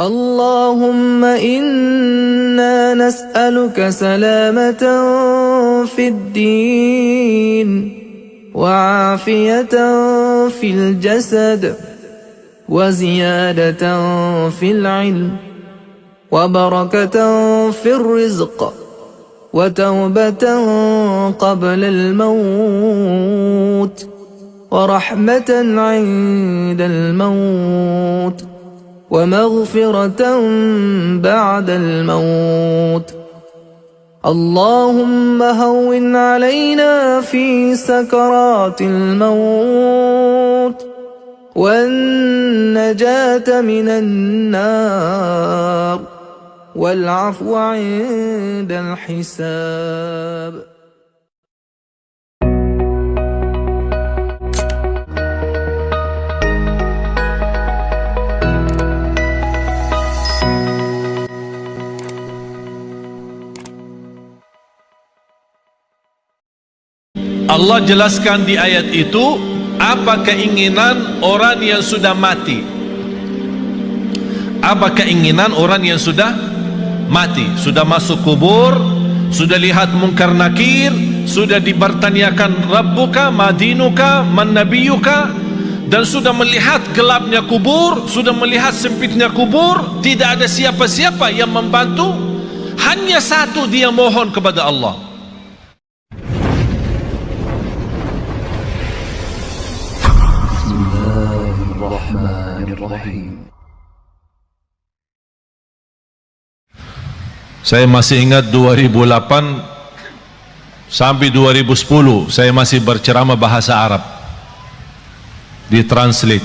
اللهم إنا نسألك سلامة في الدين وعافية في الجسد وزيادة في العلم وبركة في الرزق وتوبة قبل الموت ورحمة عند الموت ومغفرة بعد الموت. اللهم هون علينا في سكرات الموت والنجاة من النار والعفو عند الحساب. Allah jelaskan di ayat itu apa keinginan orang yang sudah mati. Apa keinginan orang yang sudah mati, sudah masuk kubur, sudah lihat mungkar nakir, sudah dibertanyakan Rabbuka, Madinuka, Man Nabiyuka, dan sudah melihat gelapnya kubur, sudah melihat sempitnya kubur, tidak ada siapa-siapa yang membantu, hanya satu dia mohon kepada Allah. Bismillahirrahmanirrahim. Saya masih ingat 2008 sampai 2010 saya masih berceramah bahasa Arab, ditranslate.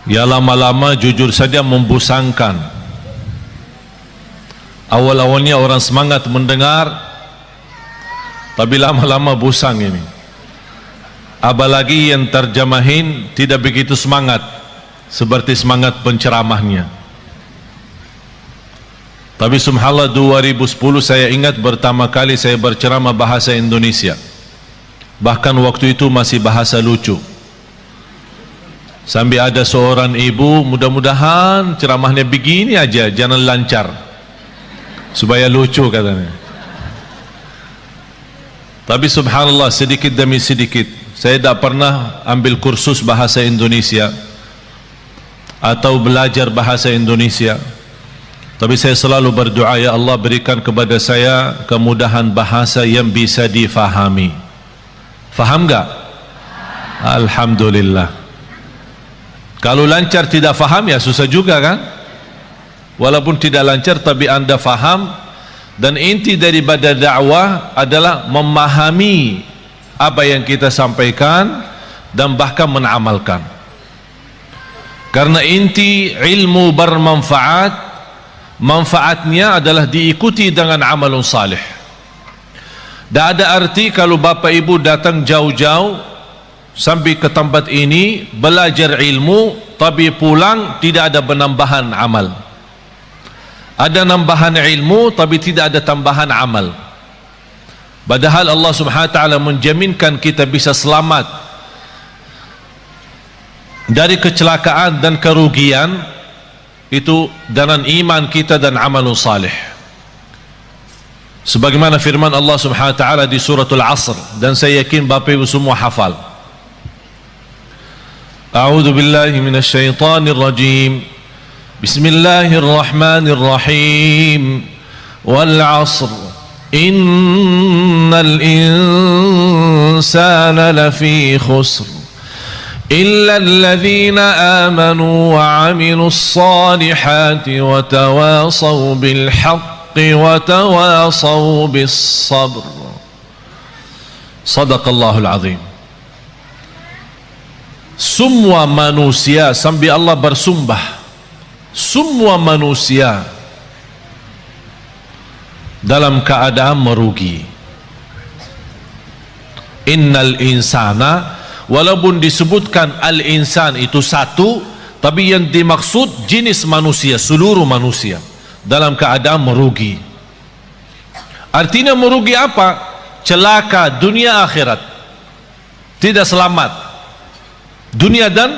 Ya lama-lama jujur saja membosankan. Awal-awalnya orang semangat mendengar, tapi lama-lama bosan ini. Apalagi yang terjemahin tidak begitu semangat seperti semangat penceramahnya. Tapi subhanallah 2010 saya ingat pertama kali saya berceramah bahasa Indonesia. Bahkan waktu itu masih bahasa lucu. Sampai ada seorang ibu, mudah-mudahan ceramahnya begini aja, jangan lancar, supaya lucu katanya. Tapi subhanallah sedikit demi sedikit, saya tidak pernah ambil kursus bahasa Indonesia atau belajar bahasa Indonesia. Tapi saya selalu berdoa, ya Allah berikan kepada saya kemudahan bahasa yang bisa difahami. Faham enggak? Alhamdulillah. Kalau lancar tidak faham ya susah juga kan? Walaupun tidak lancar tapi anda faham, dan inti daripada dakwah adalah memahami apa yang kita sampaikan dan bahkan mengamalkan. Karena inti ilmu bermanfaat, manfaatnya adalah diikuti dengan amalun salih. Tak ada arti kalau bapa ibu datang jauh-jauh sampai ke tempat ini belajar ilmu tapi pulang tidak ada penambahan amal. Ada nambahan ilmu tapi tidak ada tambahan amal. Padahal Allah Subhanahu wa taala menjaminkan kita bisa selamat dari kecelakaan dan kerugian itu dengan iman kita dan amalun salih. Sebagaimana firman Allah Subhanahu wa taala di suratul Asr, dan saya yakin Bapak Ibu semua hafal. A'udzu billahi minasy syaithanir rajim. Bismillahirrahmanirrahim. Wal 'asr innal insana lafi khusr إلا الذين آمنوا وعملوا الصالحات وتواصوا بالحق وتواصوا بالصبر. صدق الله العظيم. Semua manusia, sampai Allah bersumpah, semua manusia dalam keadaan merugi. Innal insana, walaupun disebutkan al-insan itu satu, tapi yang dimaksud jenis manusia, seluruh manusia dalam keadaan merugi. Artinya merugi apa? Celaka dunia akhirat, tidak selamat dunia dan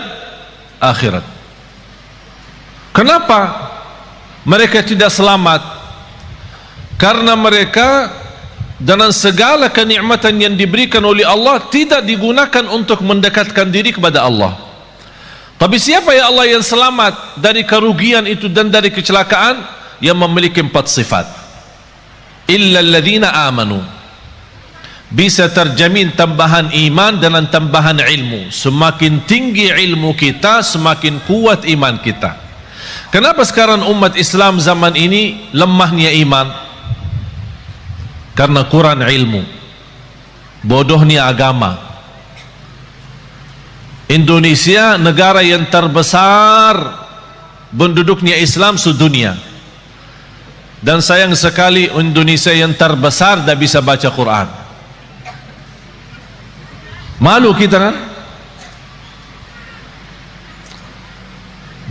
akhirat. Kenapa mereka tidak selamat? Karena mereka dengan segala kenikmatan yang diberikan oleh Allah tidak digunakan untuk mendekatkan diri kepada Allah. Tapi siapa ya Allah yang selamat dari kerugian itu dan dari kecelakaan? Yang memiliki 4 sifat. Illa alladhina amanu. Bisa terjamin tambahan iman dengan tambahan ilmu. Semakin tinggi ilmu kita, semakin kuat iman kita. Kenapa sekarang umat Islam zaman ini lemahnya iman? Karena kurang ilmu, bodohnya agama. Indonesia negara yang terbesar penduduknya Islam sedunia, dan sayang sekali Indonesia yang terbesar tidak bisa baca Quran. Malu kita kan?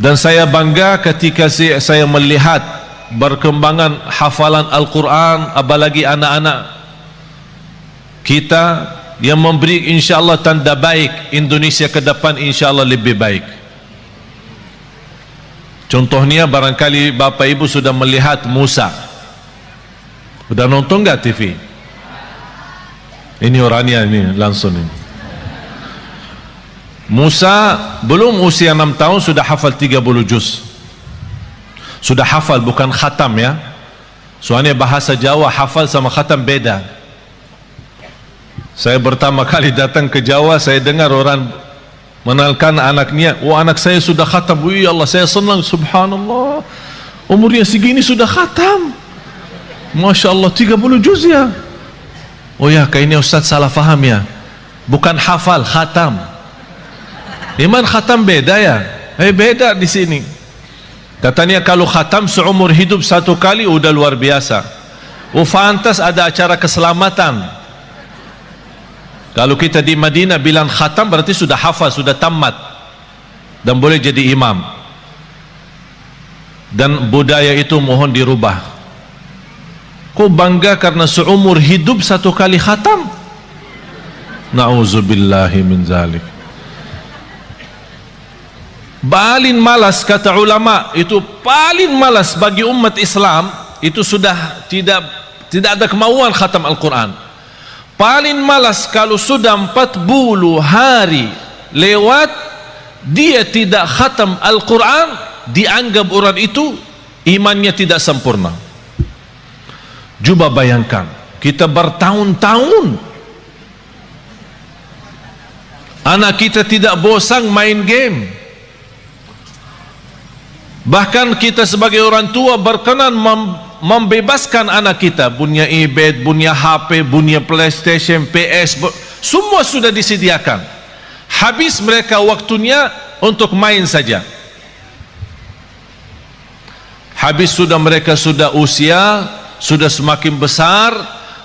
Dan saya bangga ketika saya melihat berkembangan hafalan Al-Quran, apalagi anak-anak kita yang memberi insyaAllah tanda baik. Indonesia ke depan insyaAllah lebih baik. Contohnya barangkali Bapak Ibu sudah melihat Musa. Sudah nonton nggak TV? Ini orangnya ini langsung ini. Musa belum usia 6 tahun sudah hafal 30 juz. Sudah hafal, bukan khatam ya. Soalnya bahasa Jawa hafal sama khatam beda. Saya pertama kali datang ke Jawa, saya dengar orang mengenalkan anaknya, "Oh, anak saya sudah khatam." Wih Allah, saya senang, subhanallah. Umurnya segini sudah khatam. Masya Allah, 30 juz ya. Oh ya, kayaknya Ustaz salah faham ya. Bukan hafal, khatam. Iman khatam beda ya? Beda di sini. Katanya kalau khatam seumur hidup 1 kali udah luar biasa. Oh, fantas ada acara keselamatan. Kalau kita di Madinah bilang khatam berarti sudah hafal, sudah tamat dan boleh jadi imam. Dan budaya itu mohon dirubah. Kok bangga karena seumur hidup 1 kali khatam? Na'udzubillahi min zalik. Paling malas, kata ulama, itu paling malas bagi umat Islam itu sudah tidak ada kemauan khatam Al-Quran. Paling malas kalau sudah 40 hari lewat dia tidak khatam Al-Quran, dianggap orang itu imannya tidak sempurna. Coba bayangkan, kita bertahun-tahun anak kita tidak bosan main game. Bahkan kita sebagai orang tua berkenan membebaskan anak kita, punya iPad, punya HP, punya PlayStation, PS, semua sudah disediakan. Habis mereka waktunya untuk main saja. Habis sudah mereka sudah usia, sudah semakin besar,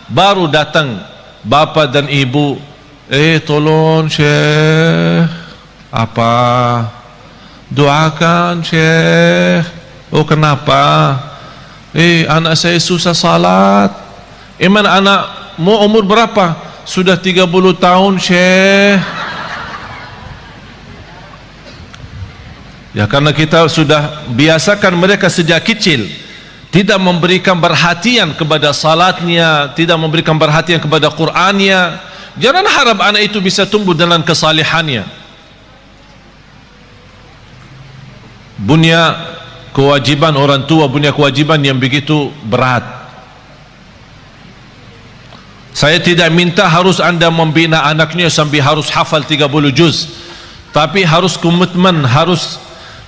baru datang bapak dan ibu, tolong Syekh, apa? Doakan Syekh. Oh kenapa? Anak saya susah salat. Mana anakmu umur berapa? Sudah 30 tahun Syekh. Ya karena kita sudah biasakan mereka sejak kecil tidak memberikan perhatian kepada salatnya, tidak memberikan perhatian kepada Qur'annya. Jangan harap anak itu bisa tumbuh dalam kesalihannya. Punya kewajiban orang tua, punya kewajiban yang begitu berat. Saya tidak minta harus anda membina anaknya sampai harus hafal 30 juz, tapi harus komitmen, harus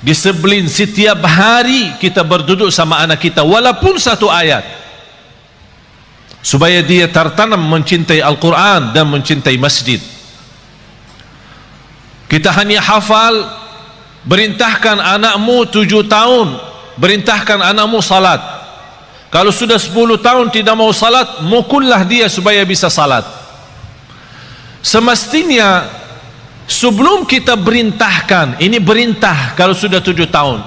disiplin. Setiap hari kita berduduk sama anak kita walaupun 1 ayat, supaya dia tertanam mencintai Al-Quran dan mencintai masjid. Kita hanya hafal. Berintahkan anakmu 7 tahun, berintahkan anakmu salat. Kalau sudah 10 tahun tidak mau salat, mukullah dia supaya bisa salat. Semestinya sebelum kita berintahkan, ini berintah kalau sudah 7 tahun.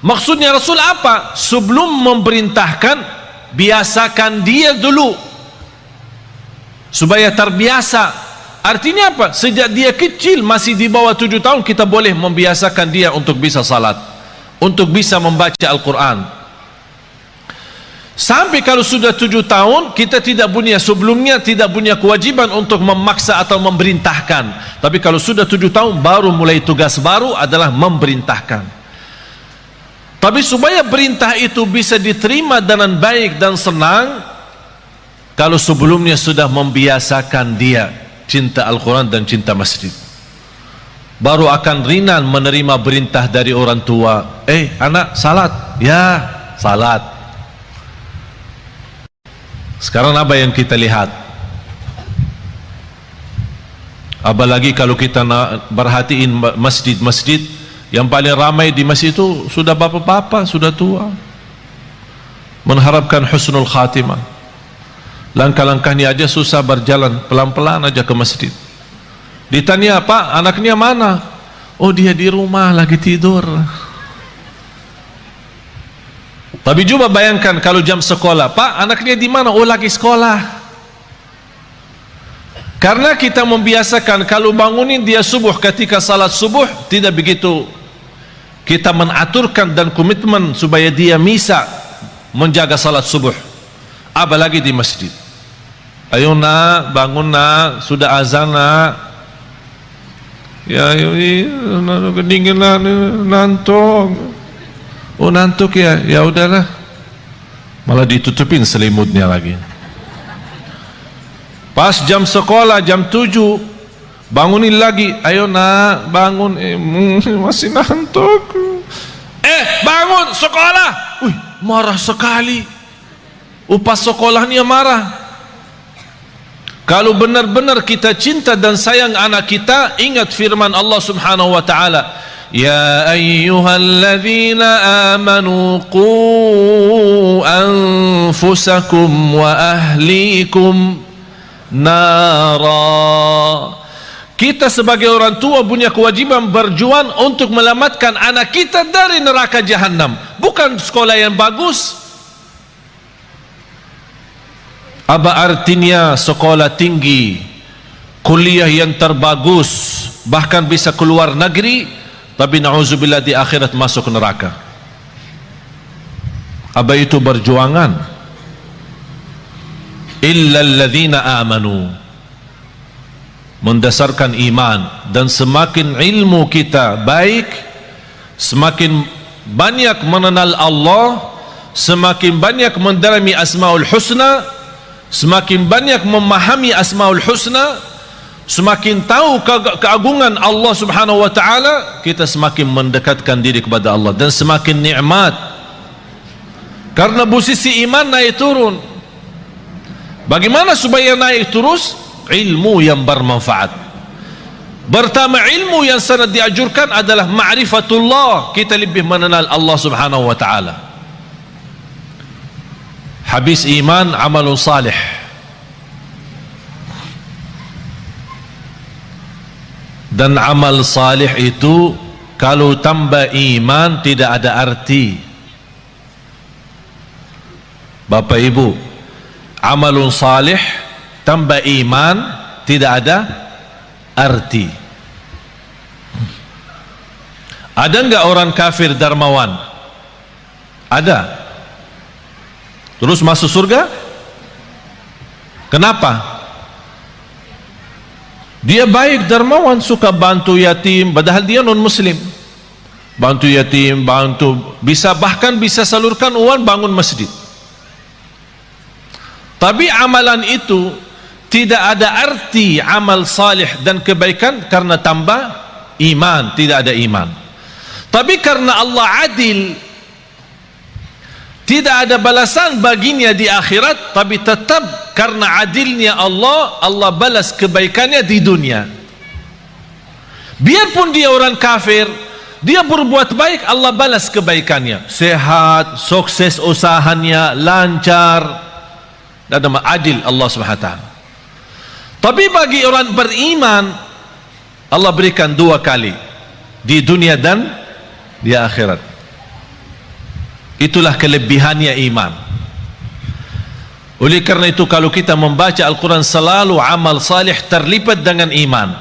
Maksudnya Rasul apa? Sebelum memerintahkan, biasakan dia dulu supaya terbiasa. Artinya apa? Sejak dia kecil masih di bawah 7 tahun kita boleh membiasakan dia untuk bisa salat. untuk bisa membaca Al-Quran. Sampai kalau sudah 7 tahun, kita tidak punya, sebelumnya tidak punya kewajiban untuk memaksa atau memerintahkan. Tapi kalau sudah 7 tahun, baru mulai tugas baru adalah memerintahkan. Tapi supaya perintah itu bisa diterima dengan baik dan senang, kalau sebelumnya sudah membiasakan dia cinta Al-Quran dan cinta masjid, baru akan ringan menerima perintah dari orang tua. Anak salat, ya salat. Sekarang apa yang kita lihat? Apalagi kalau kita nak perhatiin masjid-masjid, yang paling ramai di masjid itu sudah bapak-bapak, sudah tua, mengharapkan husnul khatimah. Langkah-langkahnya aja susah, berjalan pelan-pelan aja ke masjid. Ditanya, Pak, anaknya mana? Oh, dia di rumah lagi tidur. Tapi coba bayangkan kalau jam sekolah, Pak, anaknya di mana? Oh, lagi sekolah. Karena kita membiasakan kalau bangunin dia subuh, ketika salat subuh tidak begitu kita menaturkan dan komitmen supaya dia bisa menjaga salat subuh, apalagi di masjid. Ayo nak, bangun nak, sudah azan nak. Ya, kedinginan, ngantuk. Oh, ngantuk ya, ya udahlah, malah ditutupin selimutnya lagi. Pas jam sekolah jam 7, bangunin lagi. Ayo nak, bangun. Masih ngantuk. Bangun sekolah. Wih, marah sekali. Pas sekolahnya marah. Kalau benar-benar kita cinta dan sayang anak kita, ingat firman Allah Subhanahu wa ta'ala, Ya ayyuhalladzina amanu qu anfusakum wa ahlikum nara. Kita sebagai orang tua punya kewajiban berjuang untuk melamatkan anak kita dari neraka jahanam. Bukan sekolah yang bagus. Apa artinya sekolah tinggi, kuliah yang terbagus, bahkan bisa keluar negeri, tapi na'udzubillah di akhirat masuk neraka? Apa itu berjuangan? Illa alladzina amanu, mendasarkan iman. Dan semakin ilmu kita baik, semakin banyak mengenal Allah, semakin banyak mendalami Asmaul Husna, semakin banyak memahami Asmaul Husna, semakin tahu keagungan Allah Subhanahu wa ta'ala, kita semakin mendekatkan diri kepada Allah dan semakin nikmat. Karena posisi iman naik turun. Bagaimana supaya naik terus? Ilmu yang bermanfaat. Pertama, ilmu yang sangat dianjurkan adalah ma'rifatullah, kita lebih mengenal Allah Subhanahu wa ta'ala. Habis iman, amalun salih. Dan amal salih itu kalau tambah iman tidak ada arti. Bapak Ibu, amalun salih tambah iman tidak ada arti. Ada enggak orang kafir dermawan? Ada. Terus masuk surga? Kenapa? Dia baik, dermawan, suka bantu yatim, padahal dia non muslim. Bantu yatim, bahkan bisa salurkan uang bangun masjid. Tapi amalan itu tidak ada arti amal salih dan kebaikan karena tambah iman, tidak ada iman. Tapi karena Allah adil, tidak ada balasan baginya di akhirat, tapi tetap karena adilnya Allah, Allah balas kebaikannya di dunia. Biarpun dia orang kafir, dia berbuat baik, Allah balas kebaikannya. Sehat, sukses usahanya, lancar. Dan adil Allah SWT. Tapi bagi orang beriman, Allah berikan 2 kali, di dunia dan di akhirat. Itulah kelebihannya iman. Oleh karena itu kalau kita membaca Al-Quran, selalu amal salih terlibat dengan iman.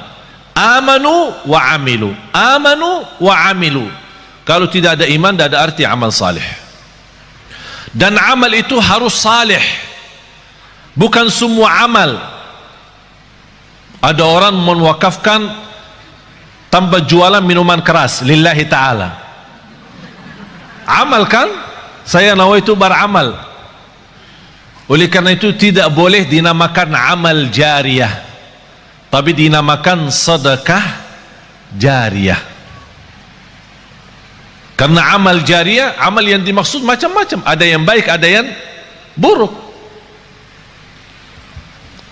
Amanu wa amilu, amanu wa amilu. Kalau tidak ada iman, tidak ada arti amal salih. Dan amal itu harus salih, bukan semua amal. Ada orang mewakafkan tanpa jualan minuman keras lillahi ta'ala. Amal kan? Saya nawaitu beramal. Oleh karena itu tidak boleh dinamakan amal jariyah, tapi dinamakan sedekah jariyah. Karena amal jariyah, amal yang dimaksud macam-macam, ada yang baik, ada yang buruk.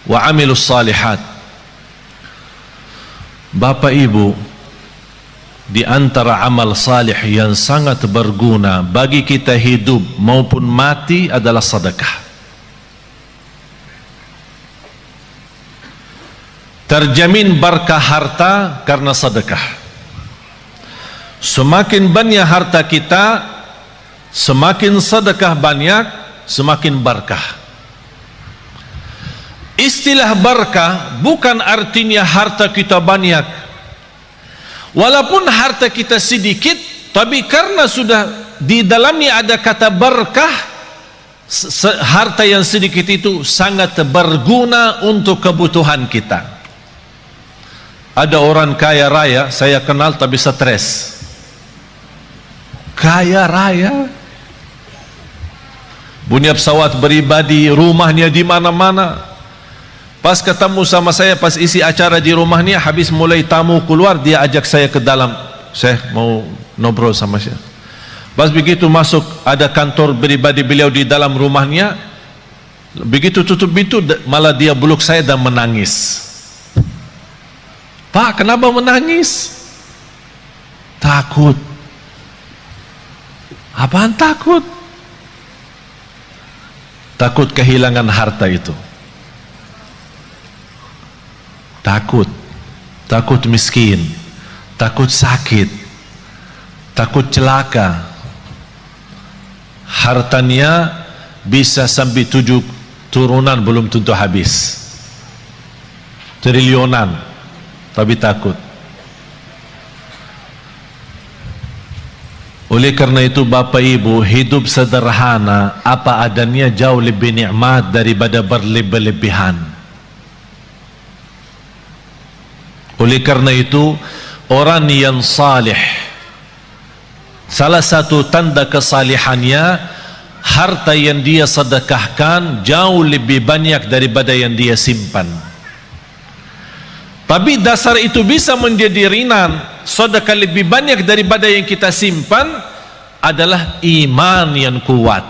Wa amilus salihat. Bapak Ibu, di antara amal salih yang sangat berguna bagi kita hidup maupun mati adalah sedekah. Terjamin berkah harta karena sedekah. Semakin banyak harta kita, semakin sedekah banyak, semakin berkah. Istilah berkah bukan artinya harta kita banyak. Walaupun harta kita sedikit, tapi karena sudah di dalamnya ada kata berkah, harta yang sedikit itu sangat berguna untuk kebutuhan kita. Ada orang kaya raya saya kenal tapi stres. Kaya raya, punya pesawat pribadi, rumahnya di mana-mana. Pas ketemu sama saya, pas isi acara di rumahnya, habis mulai tamu keluar, dia ajak saya ke dalam. Saya mau ngobrol sama saya. Pas begitu masuk, ada kantor pribadi beliau di dalam rumahnya. Begitu tutup pintu, malah dia peluk saya dan menangis. Pak, kenapa menangis? Takut. Apaan takut? Takut kehilangan harta itu. Takut, takut miskin, takut sakit, takut celaka. Hartanya bisa sampai 7 turunan belum tentu habis, triliunan, tapi takut. Oleh karena itu Bapak Ibu, hidup sederhana apa adanya jauh lebih nikmat daripada berlebih-lebihan. Oleh karena itu orang yang salih, salah satu tanda kesalihannya, harta yang dia sedekahkan jauh lebih banyak daripada yang dia simpan. Tapi dasar itu bisa menjadi ringan, sedekah lebih banyak daripada yang kita simpan adalah iman yang kuat.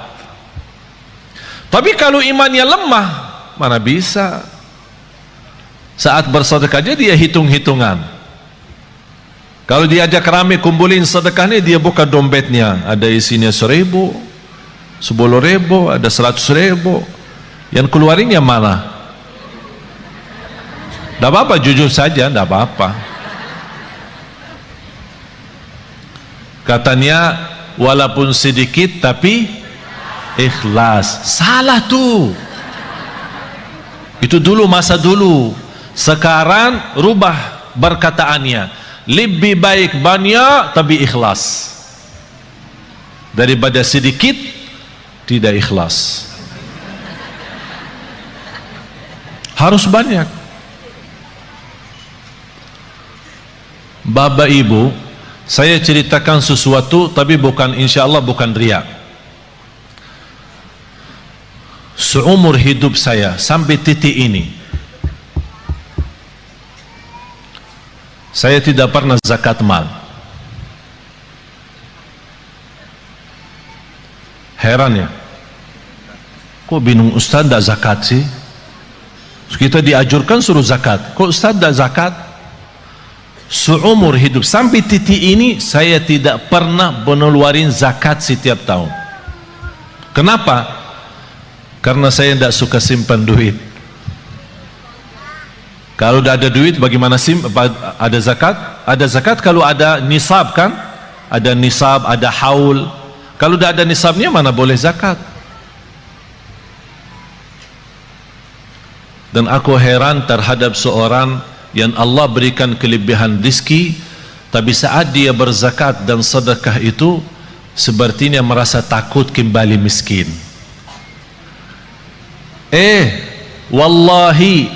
Tapi kalau imannya lemah, mana bisa? Saat bersedekah aja dia hitung-hitungan. Kalau diajak rame kumpulin sedekahnya, dia buka dompetnya, ada isinya 1.000, 10.000, ada 100.000. Yang keluarinnya mana? Tidak apa-apa, jujur saja, tidak apa-apa. Katanya walaupun sedikit tapi ikhlas. Salah tuh. Itu dulu, masa dulu. Sekarang rubah perkataannya, lebih baik banyak tapi ikhlas daripada sedikit tidak ikhlas. Harus banyak. Bapak Ibu, saya ceritakan sesuatu tapi bukan, insya Allah bukan riya. Seumur hidup saya sampai titik ini, saya tidak pernah zakat mal. Heran ya, kok bingung Ustaz tidak zakat sih? Kita diajurkan suruh zakat, kok Ustaz tidak zakat? Seumur hidup sampai titik ini saya tidak pernah mengeluarkan zakat setiap tahun. Kenapa? Karena saya tidak suka simpan duit. Kalau tidak ada duit bagaimana ada zakat? Ada zakat kalau ada nisab kan? Ada nisab, ada haul. Kalau tidak ada nisabnya mana boleh zakat? Dan aku heran terhadap seorang yang Allah berikan kelebihan rezeki, Tapi saat dia berzakat dan sedekah itu sepertinya merasa takut kembali miskin. Wallahi,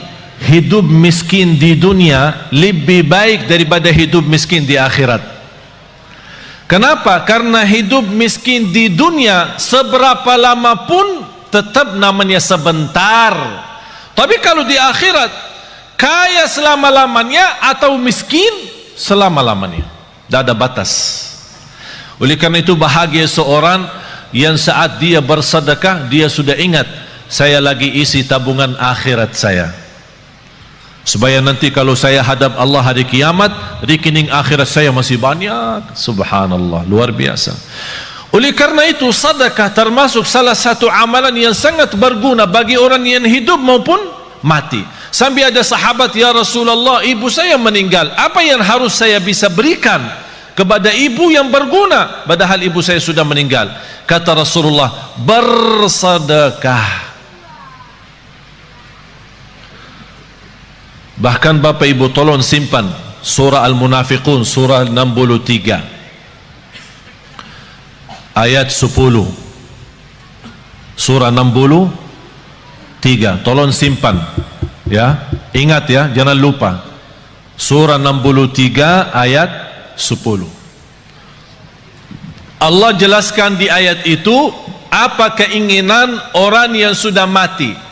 hidup miskin di dunia lebih baik daripada hidup miskin di akhirat. Kenapa? Karena hidup miskin di dunia seberapa lama pun tetap namanya sebentar. Tapi kalau di akhirat, kaya selama-lamanya atau miskin selama-lamanya, tidak ada batas. Oleh karena itu bahagia seorang yang saat dia bersedekah, dia sudah ingat, saya lagi isi tabungan akhirat saya, supaya nanti kalau saya hadap Allah hari kiamat, rekening akhirat saya masih banyak. Subhanallah, luar biasa. Oleh karena itu sedekah termasuk salah satu amalan yang sangat berguna bagi orang yang hidup maupun mati. Sampai ada sahabat, ya Rasulullah, ibu saya meninggal, apa yang harus saya bisa berikan kepada ibu yang berguna padahal ibu saya sudah meninggal? Kata Rasulullah, bersedekah. Bahkan Bapak Ibu tolong simpan surah Al-Munafiqun, surah 63 ayat 10. Surah 63, tolong simpan ya, ingat ya, jangan lupa. Surah 63 ayat 10. Allah jelaskan di ayat itu apa keinginan orang yang sudah mati.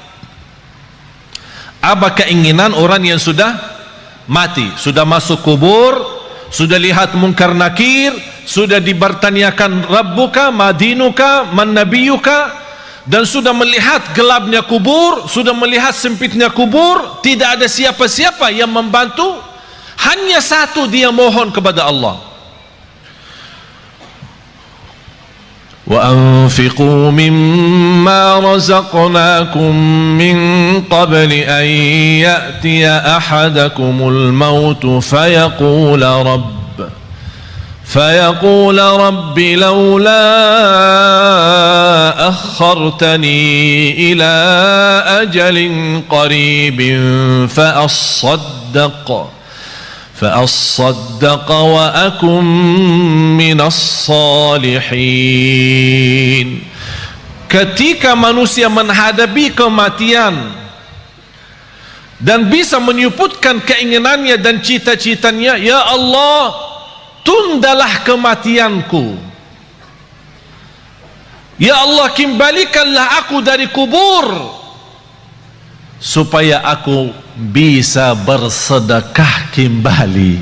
Apa keinginan orang yang sudah mati, sudah masuk kubur, sudah lihat mungkar nakir, sudah dibertanyakan Rabbuka, Madinuka, Man Nabiyuka, dan sudah melihat gelapnya kubur, sudah melihat sempitnya kubur, tidak ada siapa-siapa yang membantu, hanya satu dia mohon kepada Allah. وَأَنْفِقُوا مِمَّا رَزَقْنَاكُمْ مِنْ قَبْلِ أَنْ يَأْتِيَ أَحَدَكُمُ الْمَوْتُ فيقول رب لولا أخرتني إلى أجل قريب فأصدق وأكن من الصالحين. Ketika manusia menghadapi kematian dan bisa menyebutkan keinginannya dan cita-citanya, ya Allah, tundalah kematianku, ya Allah, kembalikanlah aku dari kubur supaya aku bisa bersedekah kembali.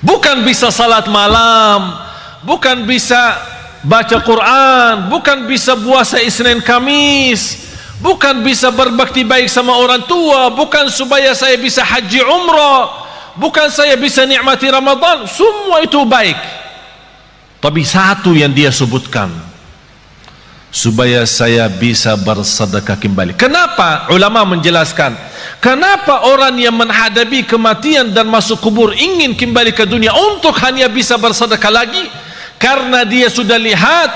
Bukan bisa salat malam, bukan bisa baca Quran, bukan bisa puasa Isnin Kamis, bukan bisa berbakti baik sama orang tua, bukan supaya saya bisa haji umrah, bukan saya bisa nikmati Ramadan. Semua itu baik, tapi satu yang dia sebutkan, supaya saya bisa bersedekah kembali. Kenapa? Ulama menjelaskan, kenapa orang yang menghadapi kematian dan masuk kubur ingin kembali ke dunia untuk hanya bisa bersedekah lagi? Karena dia sudah lihat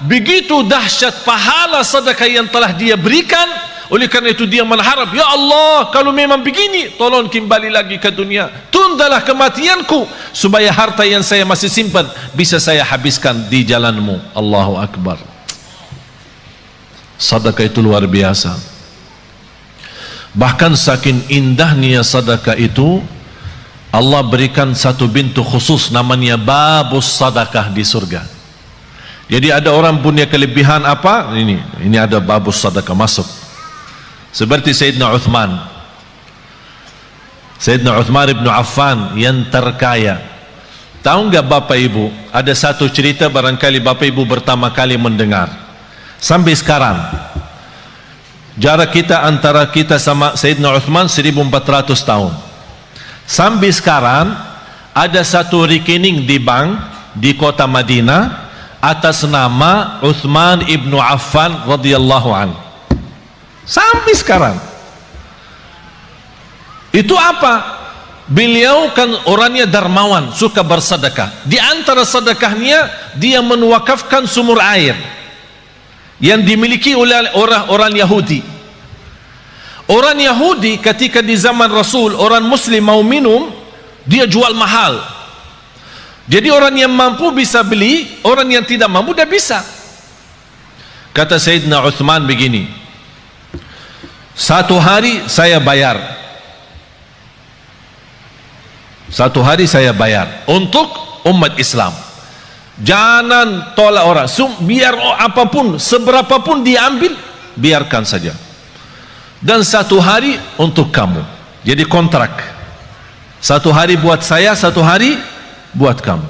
begitu dahsyat pahala sedekah yang telah dia berikan. Oleh karena itu dia mengharap, ya Allah, kalau memang begini, tolong kembali lagi ke dunia, tundalah kematianku supaya harta yang saya masih simpan bisa saya habiskan di jalanmu. Allahu Akbar. Sedekah itu luar biasa. Bahkan saking indahnya sedekah itu, Allah berikan satu pintu khusus namanya babus sedekah di surga. Jadi ada orang punya kelebihan apa? Ini ada babus sedekah masuk. Seperti Sayyidina Uthman. Sayyidina Uthman ibn Affan yang terkaya. Tahu enggak Bapak Ibu, ada satu cerita barangkali Bapak Ibu pertama kali mendengar. Sampai sekarang jarak kita antara kita sama Sayyidina Uthman 1400 tahun. Sampai sekarang ada satu rekening di bank di kota Madinah atas nama Uthman ibn Affan radhiyallahu anhu. Sampai sekarang. Itu apa? Beliau kan orangnya dermawan, suka bersedekah. Di antara sedekahnya dia menwakafkan sumur air yang dimiliki oleh orang Yahudi. Orang Yahudi ketika di zaman Rasul, orang Muslim mau minum, dia jual mahal. Jadi orang yang mampu bisa beli, orang yang tidak mampu tidak bisa. Kata Sayyidina Uthman begini, satu hari saya bayar, satu hari saya bayar untuk umat Islam. Jangan tolak orang, biar apapun, seberapapun diambil, biarkan saja. Dan satu hari untuk kamu. Jadi kontrak, satu hari buat saya, satu hari buat kamu.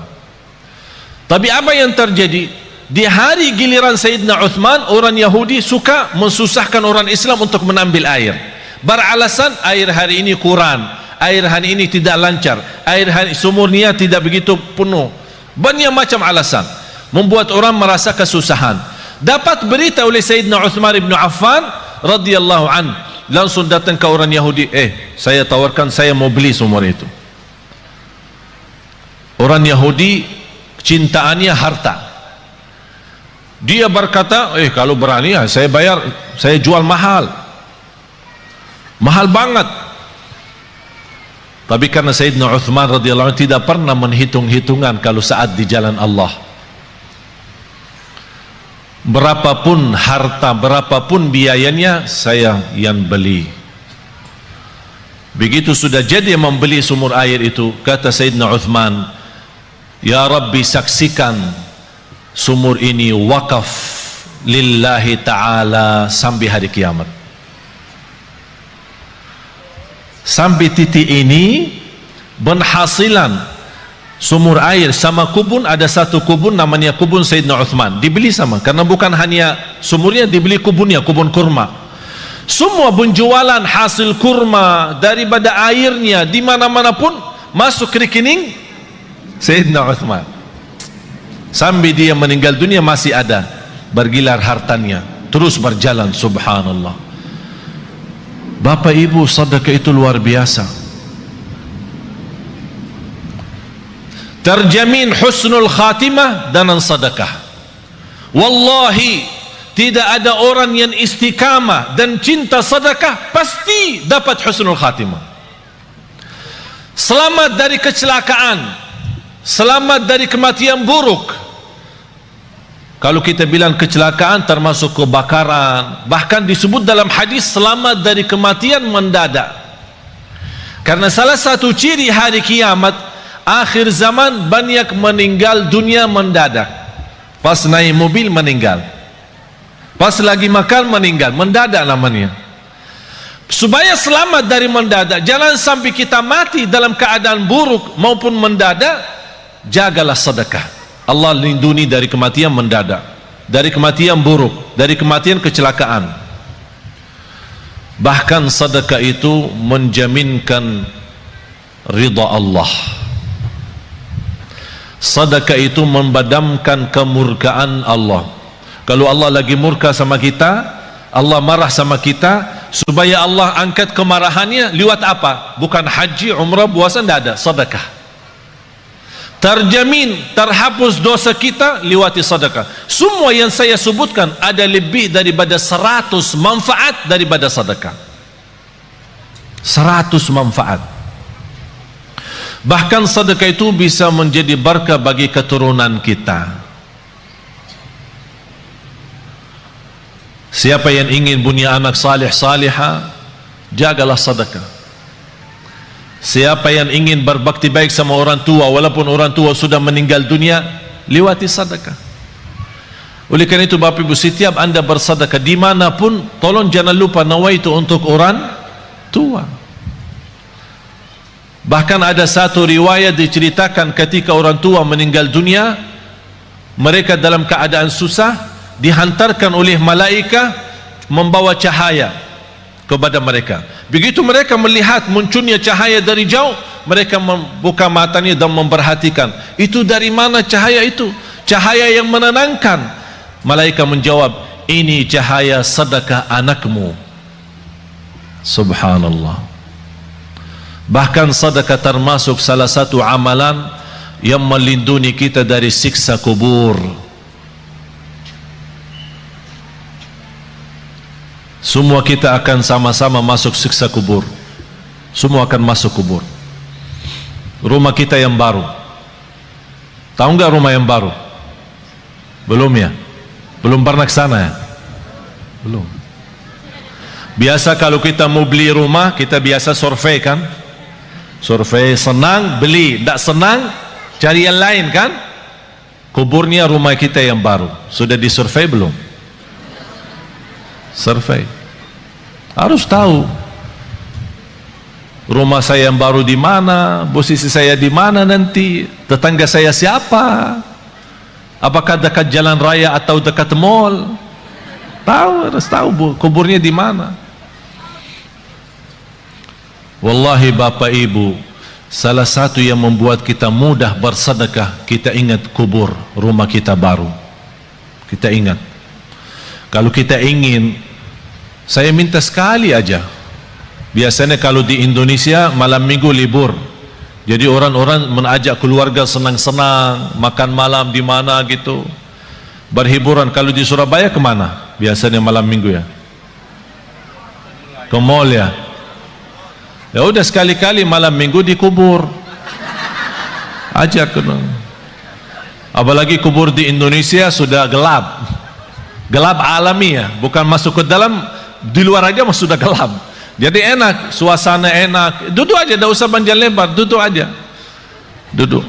Tapi apa yang terjadi? Di hari giliran Sayyidina Uthman, orang Yahudi suka mensusahkan orang Islam untuk menambil air. Beralasan air hari ini kurang, air hari ini tidak lancar, air hari sumurnya tidak begitu penuh. Banyak macam alasan membuat orang merasa kesusahan. Dapat berita oleh Sayyidina Uthman ibn Affan radhiyallahu an, langsung datang ke orang Yahudi, saya tawarkan, saya mau beli sumur itu. Orang Yahudi cintaannya harta. Dia berkata, kalau berani ya saya bayar, saya jual mahal, mahal banget. Tapi karena Sayyidina Uthman radhiyallahu anhu tidak pernah menghitung-hitungan kalau saat di jalan Allah, berapapun harta, berapapun biayanya, saya yang beli. Begitu sudah jadi membeli sumur air itu, kata Sayyidina Uthman, ya Rabbi, saksikan sumur ini wakaf lillahi ta'ala sampai hari kiamat. Sampai titik ini penghasilan sumur air sama kubun, ada satu kubun namanya kubun Sayyidina Uthman, dibeli sama, karena bukan hanya sumurnya, dibeli kubunnya, kubun kurma. Semua penjualan hasil kurma daripada airnya di mana-mana pun masuk ke rekening Sayyidina Uthman. Sampai dia meninggal dunia masih ada bergilar hartanya, terus berjalan. Subhanallah. Bapak ibu, sedekah itu luar biasa, terjamin husnul khatimah dengan sedekah. Wallahi tidak ada orang yang istiqamah dan cinta sedekah pasti dapat husnul khatimah. Selamat dari kecelakaan, selamat dari kematian buruk. Kalau kita bilang kecelakaan termasuk kebakaran, bahkan disebut dalam hadis selamat dari kematian mendadak. Karena salah satu ciri hari kiamat, akhir zaman, banyak meninggal dunia mendadak. Pas naik mobil meninggal, pas lagi makan meninggal, mendadak namanya. Supaya selamat dari mendadak, jangan sampai kita mati dalam keadaan buruk maupun mendadak, jagalah sedekah. Allah lindungi dari kematian mendadak, dari kematian buruk, dari kematian kecelakaan. Bahkan sedekah itu menjaminkan ridha Allah. Sedekah itu membadamkan kemurkaan Allah. Kalau Allah lagi murka sama kita, Allah marah sama kita, supaya Allah angkat kemarahannya lewat apa? Bukan haji, umrah, puasa, tidak ada, sedekah. Terjamin terhapus dosa kita lewati sedekah. Semua yang saya sebutkan ada lebih daripada 100 manfaat daripada sedekah. 100 manfaat. Bahkan sedekah itu bisa menjadi berkah bagi keturunan kita. Siapa yang ingin punya anak salih salihah, jagalah sedekah. Siapa yang ingin berbakti baik sama orang tua, walaupun orang tua sudah meninggal dunia, lewati sedekah. Oleh karena itu Bapak Ibu, setiap anda bersedekah dimanapun, tolong jangan lupa nawaitu untuk orang tua. Bahkan ada satu riwayat diceritakan ketika orang tua meninggal dunia, mereka dalam keadaan susah, dihantarkan oleh malaikat membawa cahaya kepada mereka. Begitu mereka melihat munculnya cahaya dari jauh, mereka membuka matanya dan memperhatikan, itu dari mana cahaya itu? Cahaya yang menenangkan. Malaikat menjawab, ini cahaya sedekah anakmu. Subhanallah. Bahkan sedekah termasuk salah satu amalan yang melindungi kita dari siksa kubur. Semua kita akan sama-sama masuk siksa kubur. Semua akan masuk kubur. rumah kita yang baru. Tahu nggak rumah yang baru? Belum ya? Belum pernah ke sana ya? Belum. Biasa kalau kita mau beli rumah, kita biasa survei kan? Survei, senang beli, tidak senang cari yang lain kan? Kuburnya rumah kita yang baru. Sudah disurvei belum? Survei. Harus tahu rumah saya yang baru di mana, posisi saya di mana nanti, tetangga saya siapa, apakah dekat jalan raya atau dekat mall. Tahu, harus tahu kuburnya di mana. Wallahi Bapak Ibu, salah satu yang membuat kita mudah bersedekah, kita ingat kubur rumah kita baru. Kita ingat. Kalau kita ingin, saya minta sekali aja. Biasanya kalau di Indonesia malam minggu libur, jadi orang-orang mengajak keluarga senang-senang, makan malam di mana gitu, berhiburan. Kalau di Surabaya kemana? Biasanya malam minggu ya, ke mall ya. Ya udah sekali-kali malam minggu di kubur, ajak ke. Apalagi kubur di Indonesia sudah gelap, gelap alami ya, bukan masuk ke dalam, di luar aja sudah gelap. Jadi enak, suasana enak, duduk aja, tidak usah panjang lebar, duduk aja, duduk.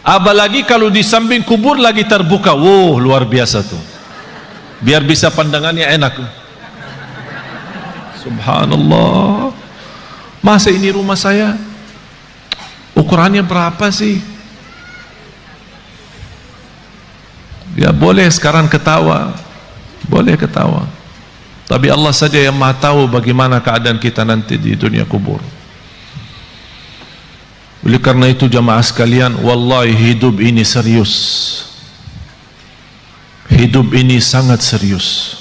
Apalagi kalau di samping kubur lagi terbuka, wow, luar biasa tuh, biar bisa pandangannya enak. Subhanallah, masa ini rumah saya ukurannya berapa sih? Ya boleh sekarang ketawa, boleh ketawa, tapi Allah saja yang maha tahu bagaimana keadaan kita nanti di dunia kubur. Oleh karena itu jamaah sekalian, wallahi hidup ini serius, hidup ini sangat serius.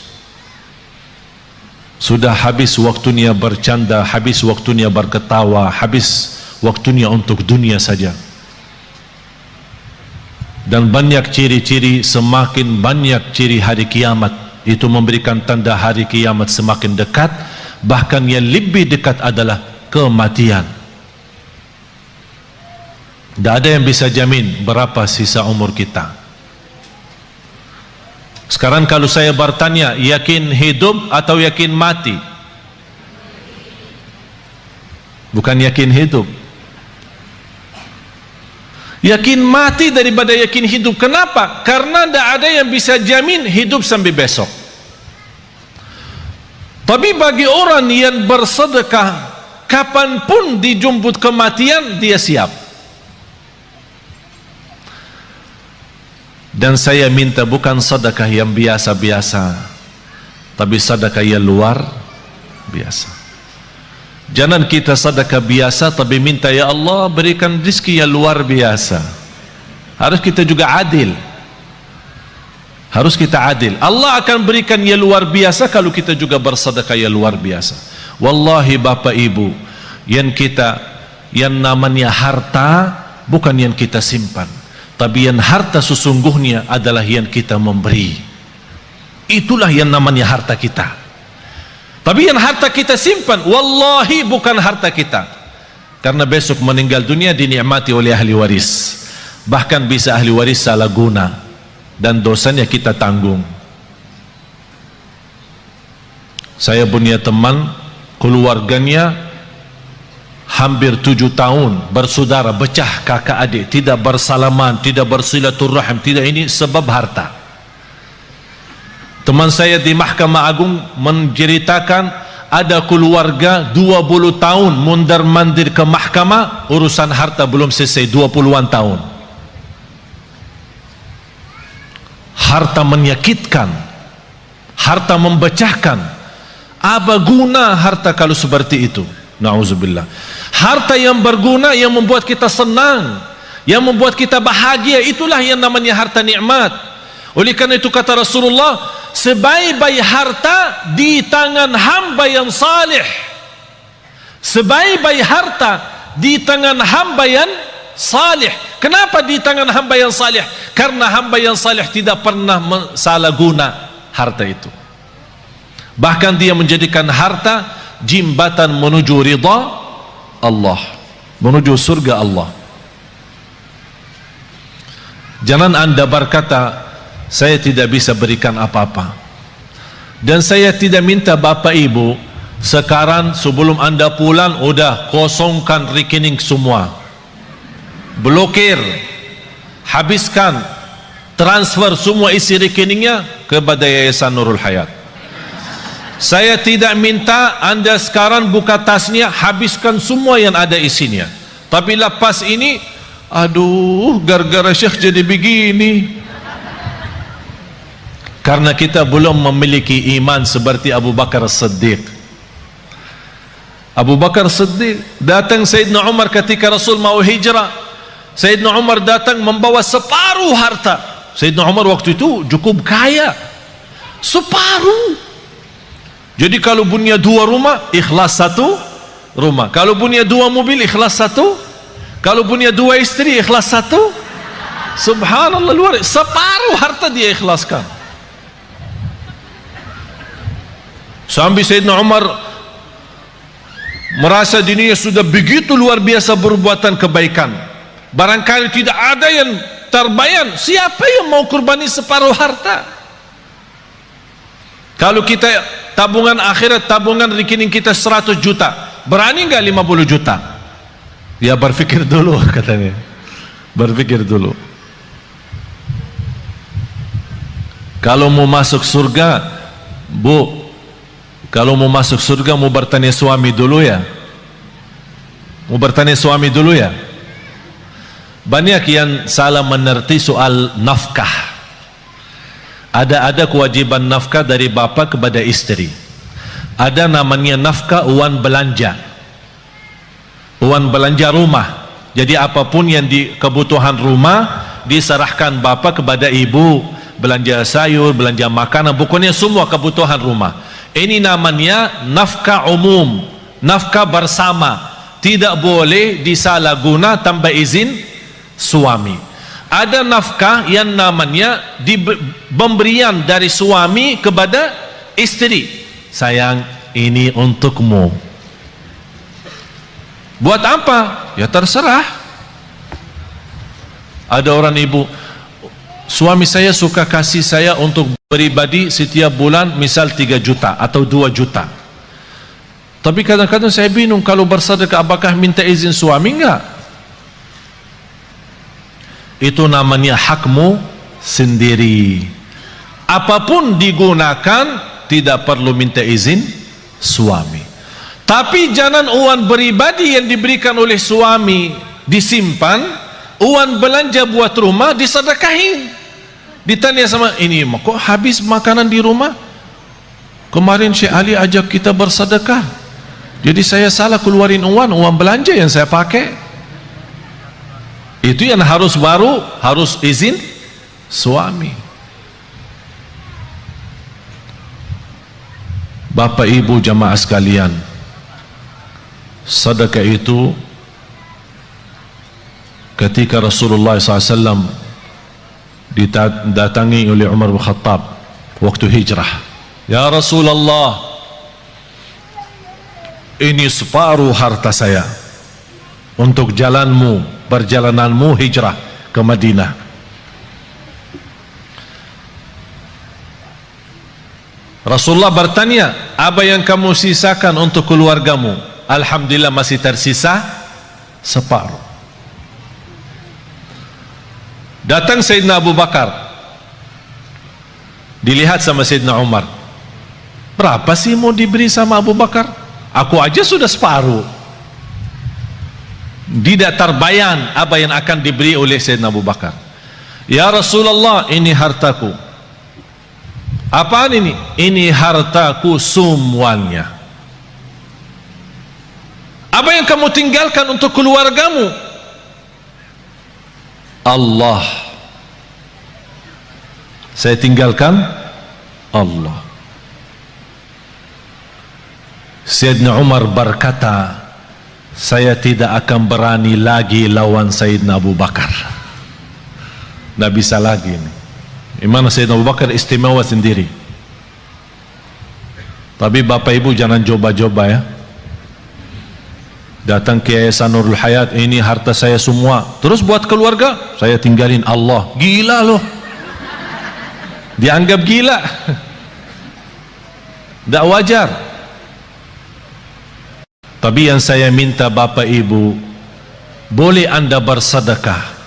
Sudah habis waktunya bercanda, habis waktunya berketawa, habis waktunya untuk dunia saja. Dan banyak ciri-ciri, semakin banyak ciri hari kiamat, itu memberikan tanda hari kiamat semakin dekat. Bahkan yang lebih dekat adalah kematian. Tidak ada yang bisa jamin berapa sisa umur kita. Sekarang kalau saya bertanya, yakin hidup atau yakin mati? Bukan yakin hidup, yakin mati daripada yakin hidup. Kenapa? Karena tidak ada yang bisa jamin hidup sampai besok. Tapi bagi orang yang bersedekah, kapanpun dijemput kematian, dia siap. Dan saya minta bukan sedekah yang biasa-biasa, tapi sedekah yang luar biasa. Jangan kita sedekah biasa tapi minta ya Allah berikan rezeki yang luar biasa. Harus kita juga adil. Harus kita adil. Allah akan berikan yang luar biasa kalau kita juga bersedekah yang luar biasa. Wallahi Bapak Ibu, yang namanya harta bukan yang kita simpan, tapi yang harta sesungguhnya adalah yang kita memberi. Itulah yang namanya harta kita. Tapi yang harta kita simpan, wallahi bukan harta kita. Karena besok meninggal dunia dinikmati oleh ahli waris. Bahkan bisa ahli waris salah guna dan dosanya kita tanggung. Saya punya teman, keluarganya hampir 7 tahun bersaudara, pecah kakak adik, tidak bersalaman, tidak bersilaturahim, tidak, ini sebab harta. Teman saya di Mahkamah Agung menceritakan ada keluarga 20 tahun mundar-mandir ke mahkamah, urusan harta belum selesai, 20-an tahun. Harta menyakitkan, harta memecahkan. Apa guna harta kalau seperti itu? Na'udzubillah. Harta yang berguna, yang membuat kita senang, yang membuat kita bahagia, itulah yang namanya harta nikmat. Oleh karena itu kata Rasulullah, sebaik-baik harta di tangan hamba yang salih. Sebaik-baik harta di tangan hamba yang salih. Kenapa di tangan hamba yang salih? Karena hamba yang salih tidak pernah salah guna harta itu. Bahkan dia menjadikan harta jembatan menuju ridha Allah, menuju surga Allah. Jangan anda berkata, saya tidak bisa berikan apa-apa. Dan saya tidak minta bapak ibu sekarang sebelum anda pulang udah kosongkan rekening semua, blokir, habiskan, transfer semua isi rekeningnya kepada Yayasan Nurul Hayat. Saya tidak minta anda sekarang buka tasnya, habiskan semua yang ada isinya. Tapi lepas ini, aduh, gara-gara Syekh jadi begini. Karena kita belum memiliki iman seperti Abu Bakar As-Siddiq. Abu Bakar As-Siddiq datang Sayyidina Umar ketika Rasul mau hijrah. Sayyidina Umar datang membawa separuh harta. Sayyidina Umar waktu itu cukup kaya, separuh. Jadi kalau punya 2 rumah, ikhlas 1 rumah. Kalau punya 2 mobil, ikhlas 1. Kalau punya 2 istri, ikhlas 1. Subhanallah, luar, separuh harta dia ikhlaskan. Sampai Sayyidina Umar merasa dirinya sudah begitu luar biasa perbuatan kebaikan. Barangkali tidak ada yang terbayang, siapa yang mau kurbani separuh harta? Kalau kita tabungan akhirat, tabungan rekening kita 100 juta, berani nggak 50 juta? Ya berpikir dulu, katanya. Berpikir dulu. Kalau mau masuk surga, Bu, kalau mau masuk surga mau bertanya suami dulu ya. Mau bertanya suami dulu ya. Banyak yang salah mengerti soal nafkah. Ada kewajiban nafkah dari bapak kepada istri. Ada namanya nafkah uang belanja. Uang belanja rumah. Jadi apapun yang di kebutuhan rumah diserahkan bapak kepada ibu. Belanja sayur, belanja makanan, pokoknya semua kebutuhan rumah. Ini namanya nafkah umum, nafkah bersama. Tidak boleh disalahguna tanpa izin suami. Ada nafkah yang namanya pemberian dari suami kepada istri. Sayang, ini untukmu. Buat apa? Ya terserah. Ada orang ibu, suami saya suka kasih saya untuk pribadi setiap bulan misal 3 juta atau 2 juta. Tapi kadang-kadang saya bingung, kalau bersedekah apakah minta izin suami? Enggak. Itu namanya hakmu sendiri. Apapun digunakan tidak perlu minta izin suami. Tapi jangan uang pribadi yang diberikan oleh suami disimpan, uang belanja buat rumah disedekahin. Ditanya sama ini, kok habis makanan di rumah? Kemarin Syekh Ali ajak kita bersedekah, jadi saya salah keluarin uang belanja yang saya pakai. Itu yang harus izin suami. Bapak ibu jamaah sekalian, sedekah itu ketika Rasulullah SAW didatangi oleh Umar bin Khattab waktu hijrah, ya Rasulullah, ini separuh harta saya untuk perjalananmu hijrah ke Madinah. Rasulullah bertanya, apa yang kamu sisakan untuk keluargamu? Alhamdulillah masih tersisa separuh. Datang Sayyidina Abu Bakar, dilihat sama Sayyidina Umar, berapa sih mau diberi sama Abu Bakar? Aku aja sudah separuh. Tidak terbayang apa yang akan diberi oleh Sayyidina Abu Bakar. Ya Rasulullah, ini hartaku. Apaan ini? Ini hartaku semuanya. Apa yang kamu tinggalkan untuk keluargamu? Allah. Saya tinggalkan Allah. Sayyidina Umar berkata, saya tidak akan berani lagi lawan Sayyidina Abu Bakar. Tidak bisa lagi ini. Imam Sayyidina Abu Bakar istimewa sendiri. Tapi bapak ibu jangan coba-coba ya. Datang ke Yayasan Nurul Hayat, ini harta saya semua. Terus buat keluarga, saya tinggalin Allah. Gila loh. Dianggap gila. Tak wajar. Tapi yang saya minta Bapak Ibu, boleh anda bersedekah,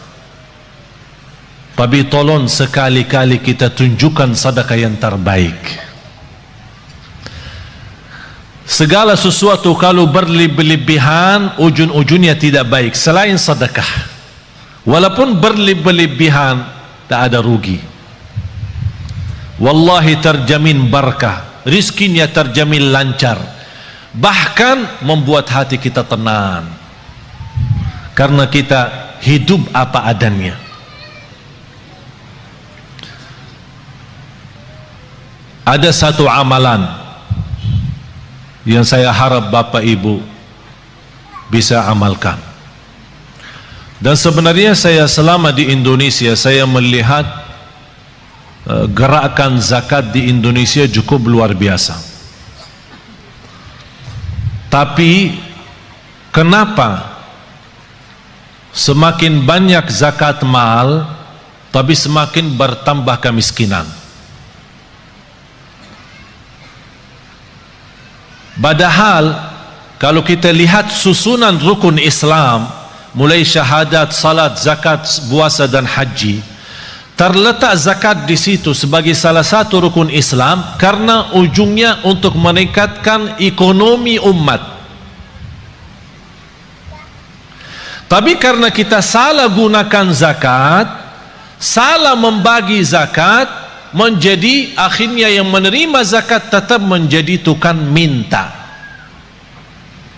tapi tolong sekali-kali kita tunjukkan sedekah yang terbaik. Segala sesuatu kalau berlebihan, ujung-ujungnya tidak baik selain sedekah. Walaupun berlebihan, tak ada rugi. Wallahi terjamin barakah, rizkinya terjamin lancar, bahkan membuat hati kita tenang karena kita hidup apa adanya. Ada satu amalan yang saya harap Bapak Ibu bisa amalkan. Dan sebenarnya saya selama di Indonesia, saya melihat gerakan zakat di Indonesia cukup luar biasa. Tapi kenapa semakin banyak zakat mal, tapi semakin bertambah kemiskinan? Padahal kalau kita lihat susunan rukun Islam, mulai syahadat, salat, zakat, puasa dan haji, terletak zakat di situ sebagai salah satu rukun Islam karena ujungnya untuk meningkatkan ekonomi umat. Tapi karena kita salah gunakan zakat, salah membagi zakat, menjadi akhirnya yang menerima zakat tetap menjadi tukang minta.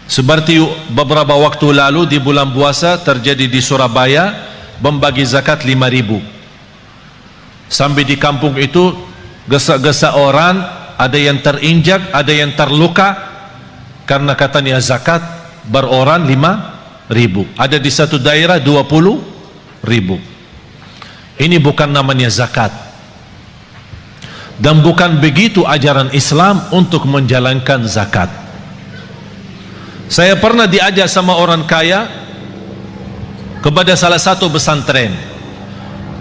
Seperti beberapa waktu lalu di bulan puasa terjadi di Surabaya, membagi zakat 5.000. Sampai di kampung itu gesa-gesa orang, ada yang terinjak, ada yang terluka karena katanya zakat beroran 5.000. Ada di satu daerah 20.000. Ini bukan namanya zakat. Dan bukan begitu ajaran Islam untuk menjalankan zakat. Saya pernah diajak sama orang kaya kepada salah satu pesantren.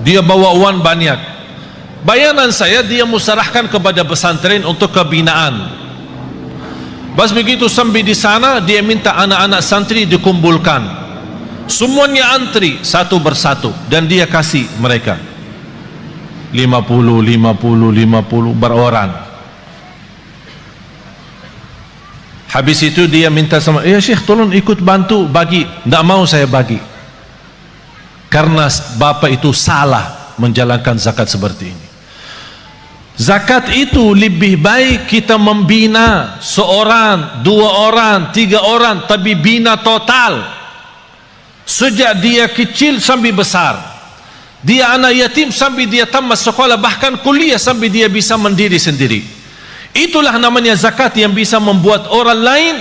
Dia bawa uang banyak. Bayanan saya, dia musarahkan kepada pesantren untuk kebinaan. Pas begitu sampai di sana, dia minta anak-anak santri dikumpulkan. Semuanya antri satu persatu dan dia kasih mereka 50 beroran. Habis itu dia minta sama, ya Syekh tolong ikut bantu bagi. Tidak mau saya bagi, karena bapak itu salah menjalankan zakat seperti ini. Zakat itu lebih baik kita membina seorang, 2 orang, 3 orang, tapi bina total sejak dia kecil sampai besar. Dia anak yatim sampai dia tamat sekolah, bahkan kuliah sampai dia bisa mandiri sendiri. Itulah namanya zakat yang bisa membuat orang lain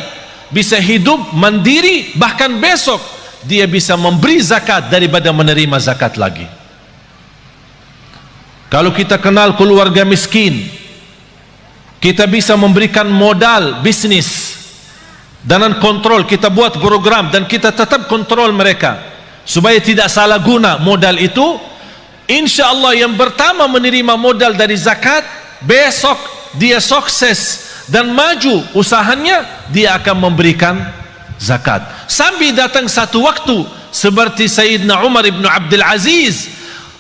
bisa hidup mandiri, bahkan besok dia bisa memberi zakat daripada menerima zakat lagi. Kalau kita kenal keluarga miskin, kita bisa memberikan modal bisnis dengan kontrol. Kita buat program dan kita tetap kontrol mereka supaya tidak salah guna modal itu. Insya Allah yang pertama menerima modal dari zakat, besok dia sukses dan maju usahanya, dia akan memberikan zakat. Sampai datang satu waktu seperti Sayyidina Umar ibn Abdul Aziz,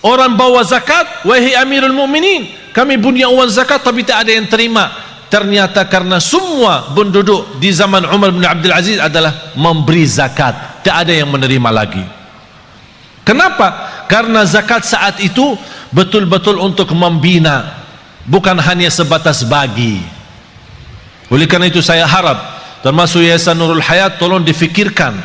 orang bawa zakat, wahai Amirul Mukminin, kami punya uang zakat tapi tak ada yang terima. Ternyata karena semua penduduk di zaman Umar bin Abdul Aziz adalah memberi zakat, tak ada yang menerima lagi. Kenapa? Karena zakat saat itu betul-betul untuk membina, bukan hanya sebatas bagi. Oleh karena itu saya harap termasuk Yayasan Nurul Hayat, tolong difikirkan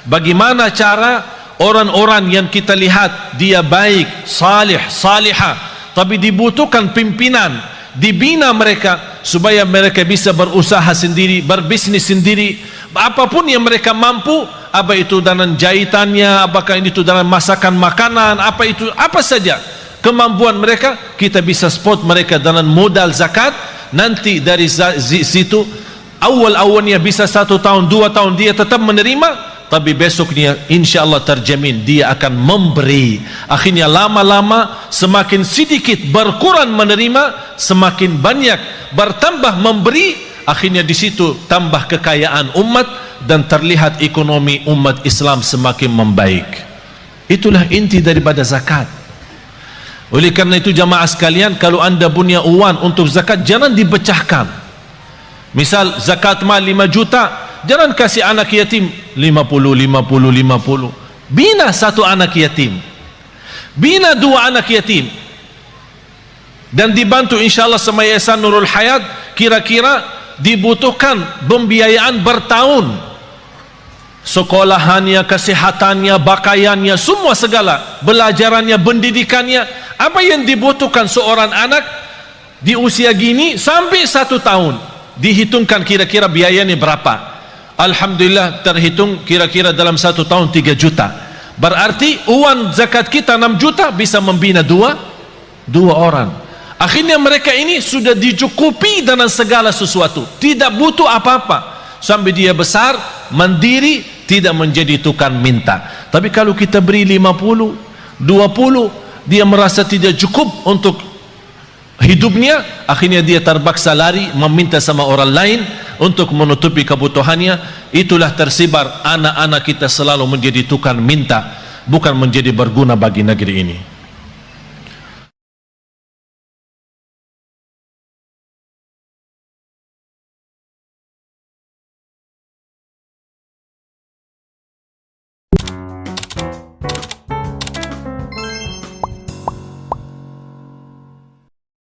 bagaimana cara orang-orang yang kita lihat dia baik, salih, salihah, tapi dibutuhkan pimpinan, dibina mereka supaya mereka bisa berusaha sendiri, berbisnis sendiri, apapun yang mereka mampu, apa itu dalam jahitannya, apakah itu dalam masakan makanan, apa itu, apa saja kemampuan mereka, kita bisa support mereka dalam modal zakat. Nanti dari situ awal-awalnya bisa 1 tahun 2 tahun dia tetap menerima, tapi besoknya insya Allah terjamin dia akan memberi. Akhirnya lama-lama semakin sedikit berkurang menerima, semakin banyak bertambah memberi. Akhirnya di situ tambah kekayaan umat dan terlihat ekonomi umat Islam semakin membaik. Itulah inti daripada zakat. Oleh karena itu jamaah sekalian, kalau anda punya uang untuk zakat, jangan dipecahkan. Misal zakat mal 5 juta, jangan kasih anak yatim 50. Bina 1 anak yatim, bina 2 anak yatim, dan dibantu insyaAllah sama Yayasan Nurul Hayat. Kira-kira dibutuhkan pembiayaan bertahun, sekolahannya, kesehatannya, pakaiannya, semua segala, belajarannya, pendidikannya. Apa yang dibutuhkan seorang anak di usia gini sampai 1 tahun, dihitungkan kira-kira biayanya berapa. Alhamdulillah terhitung kira-kira dalam 1 tahun 3 juta. Berarti uang zakat kita 6 juta bisa membina dua orang. Akhirnya mereka ini sudah dicukupi dengan segala sesuatu, tidak butuh apa-apa, sampai dia besar, mandiri, tidak menjadi tukang minta. Tapi kalau kita beri 50, 20, dia merasa tidak cukup untuk hidupnya, akhirnya dia terpaksa lari meminta sama orang lain untuk menutupi kebutuhannya. Itulah tersebar anak-anak kita selalu menjadi tukang minta, bukan menjadi berguna bagi negeri ini.